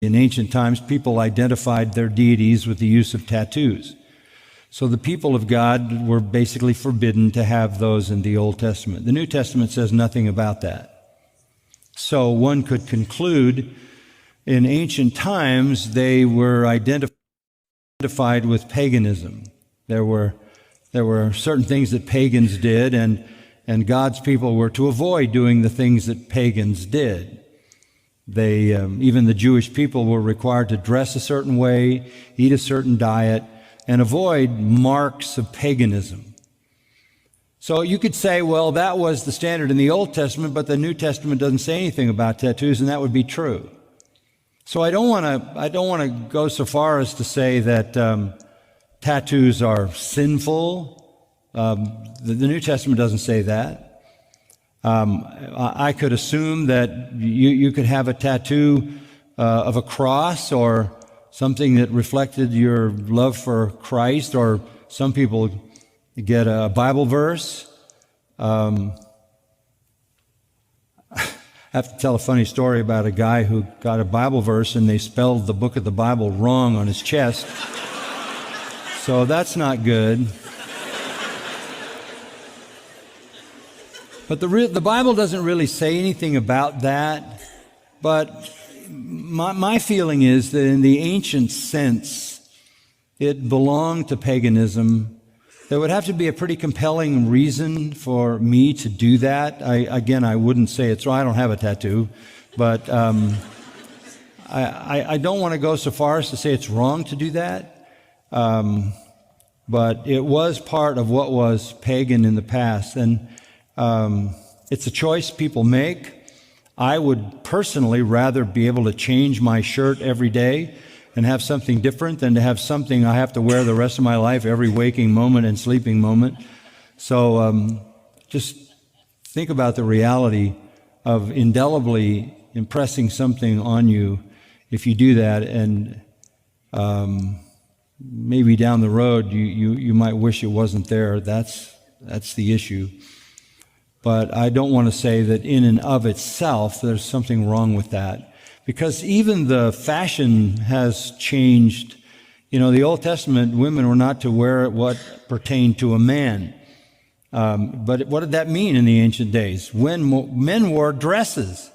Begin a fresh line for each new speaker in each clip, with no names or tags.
In ancient times, people identified their deities with the use of tattoos. So the people of God were basically forbidden to have those in the Old Testament. The New Testament says nothing about that. So one could conclude in ancient times they were identified with paganism. There were certain things that pagans did, and God's people were to avoid doing the things that pagans did. Even the Jewish people were required to dress a certain way, eat a certain diet, and avoid marks of paganism. So you could say, well, that was the standard in the Old Testament, but the New Testament doesn't say anything about tattoos, and that would be true. So I don't want to go so far as to say that tattoos are sinful. The New Testament doesn't say that. I could assume that you could have a tattoo of a cross or something that reflected your love for Christ, or some people get a Bible verse. I have to tell a funny story about a guy who got a Bible verse and they spelled the book of the Bible wrong on his chest. So that's not good. But the Bible doesn't really say anything about that. But my feeling is that in the ancient sense, it belonged to paganism. There would have to be a pretty compelling reason for me to do that. I wouldn't say it's wrong. I don't have a tattoo. But I don't want to go so far as to say it's wrong to do that. But it was part of what was pagan in the past. And it's a choice people make. I would personally rather be able to change my shirt every day and have something different than to have something I have to wear the rest of my life, every waking moment and sleeping moment. So just think about the reality of indelibly impressing something on you if you do that, and maybe down the road you might wish it wasn't there. That's the issue. But I don't want to say that in and of itself there's something wrong with that, because even the fashion has changed. You know, the Old Testament, women were not to wear what pertained to a man. But what did that mean in the ancient days? When men wore dresses,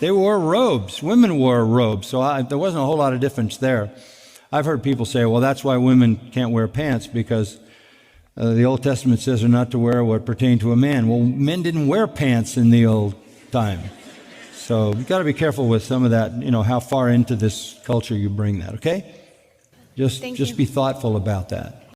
they wore robes. Women wore robes, so there wasn't a whole lot of difference there. I've heard people say, well, that's why women can't wear pants, because the Old Testament says they're not to wear what pertained to a man. Well, men didn't wear pants in the old time. So you've got to be careful with some of that, how far into this culture you bring that, okay? Just be thoughtful about that.